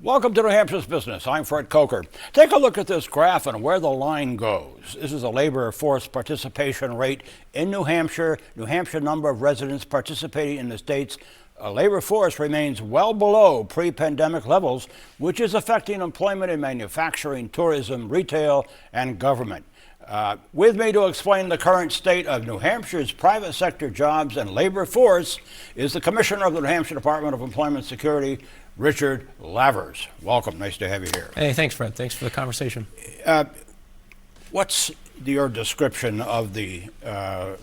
Welcome to New Hampshire's Business. I'm Fred Coker. Take a look at this graph and where the line goes. This is a labor force participation rate in New Hampshire. New Hampshire number of residents participating in the state's labor force remains well below pre-pandemic levels, which is affecting employment in manufacturing, tourism, retail, and government. With me to explain the current state of New Hampshire's private sector jobs and labor force is the Commissioner of the New Hampshire Department of Employment Security, Richard Lavers. Welcome. Nice to have you here. Hey, thanks, Fred. Thanks for the conversation. What's your description of the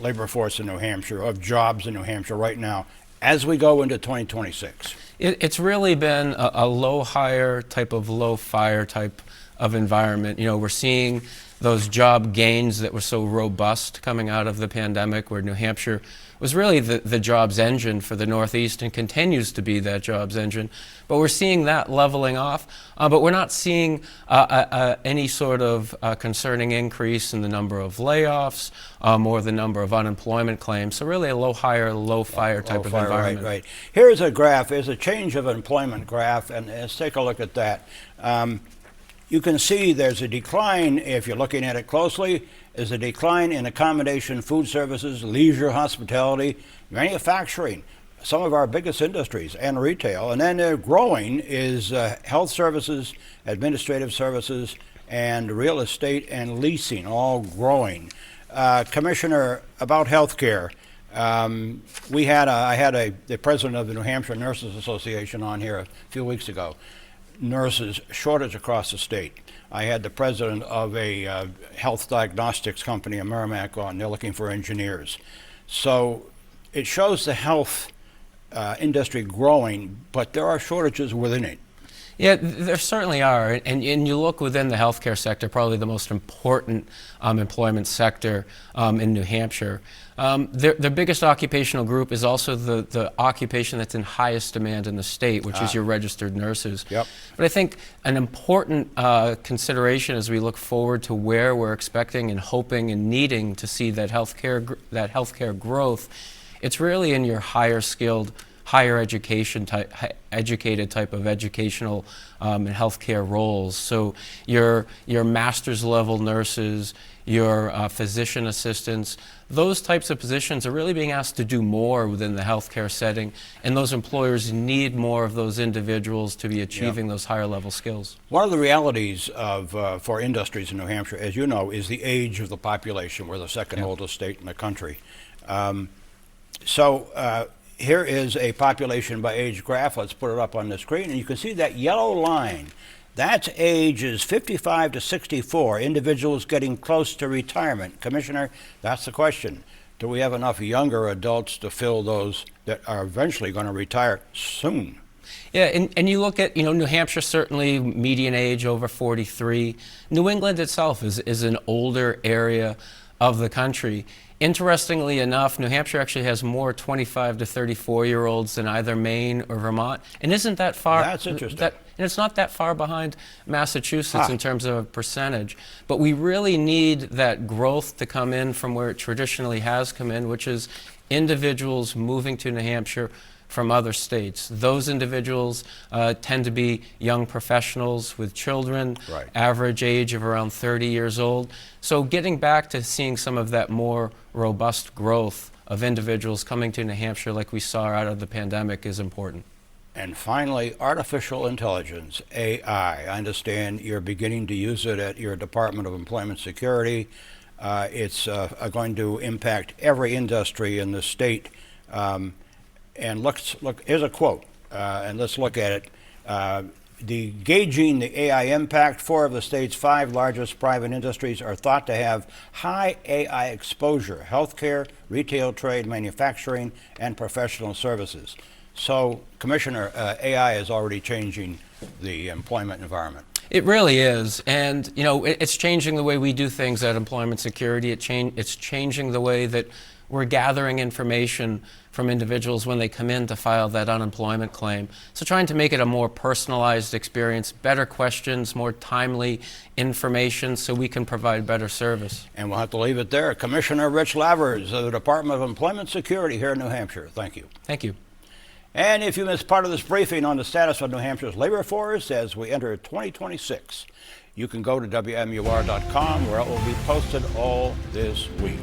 labor force in New Hampshire, of jobs in New Hampshire right now as we go into 2026? It's really been a low hire type of low fire type of environment. You know, we're seeing those job gains that were so robust coming out of the pandemic, where New Hampshire was really the jobs engine for the Northeast and continues to be that jobs engine. But we're seeing that leveling off, but we're not seeing any sort of concerning increase in the number of layoffs or the number of unemployment claims. So really a low hire, low fire type of environment. Right. Here's a graph. Here's a change of employment graph, and let's take a look at that. You can see there's a decline, if you're looking at it closely, is a decline in accommodation, food services, leisure, hospitality, manufacturing, some of our biggest industries, and retail. And then growing is health services, administrative services, and real estate and leasing, all growing. Commissioner, about healthcare, I had the president of the New Hampshire Nurses Association on here a few weeks ago. Nurses shortage across the state. I had the president of a health diagnostics company in Merrimack on. They're looking for engineers. So it shows the health industry growing, but there are shortages within it. Yeah, there certainly are. And you look within the healthcare sector, probably the most important employment sector in New Hampshire. The biggest occupational group is also the occupation that's in highest demand in the state, which is your registered nurses. Yep. But I think an important consideration as we look forward to where we're expecting and hoping and needing to see that healthcare growth, it's really in your higher skilled, higher education type, educated type of educational and healthcare roles. So your master's level nurses, your physician assistants, those types of positions are really being asked to do more within the healthcare setting, and those employers need more of those individuals to be achieving those higher level skills. One of the realities for industries in New Hampshire, as you know, is the age of the population. We're the second oldest state in the country. Here is a population by age graph. Let's put it up on the screen, and you can see that yellow line. That's ages 55 to 64, individuals getting close to retirement. Commissioner, that's the question. Do we have enough younger adults to fill those that are eventually going to retire soon? Yeah, and you look at, New Hampshire, certainly median age over 43. New England itself is an older area of the country. Interestingly enough, New Hampshire actually has more 25 to 34-year-olds than either Maine or Vermont. And isn't that far? That's interesting. And it's not that far behind Massachusetts in terms of a percentage. But we really need that growth to come in from where it traditionally has come in, which is individuals moving to New Hampshire from other states. Those individuals tend to be young professionals with children, average age of around 30 years old. So getting back to seeing some of that more robust growth of individuals coming to New Hampshire like we saw out of the pandemic is important. And finally, artificial intelligence, AI. I understand you're beginning to use it at your Department of Employment Security. It's going to impact every industry in the state. And look, here's a quote, and let's look at it. Gauging the AI impact, 4 of the state's 5 largest private industries are thought to have high AI exposure: healthcare, retail, trade, manufacturing, and professional services. So, Commissioner, AI is already changing the employment environment. It really is, and it's changing the way we do things at Employment Security. It's changing the way that we're gathering information from individuals when they come in to file that unemployment claim. So trying to make it a more personalized experience, better questions, more timely information so we can provide better service. And we'll have to leave it there. Commissioner Rich Lavers of the Department of Employment Security here in New Hampshire. Thank you. Thank you. And if you missed part of this briefing on the status of New Hampshire's labor force as we enter 2026, you can go to WMUR.com where it will be posted all this week.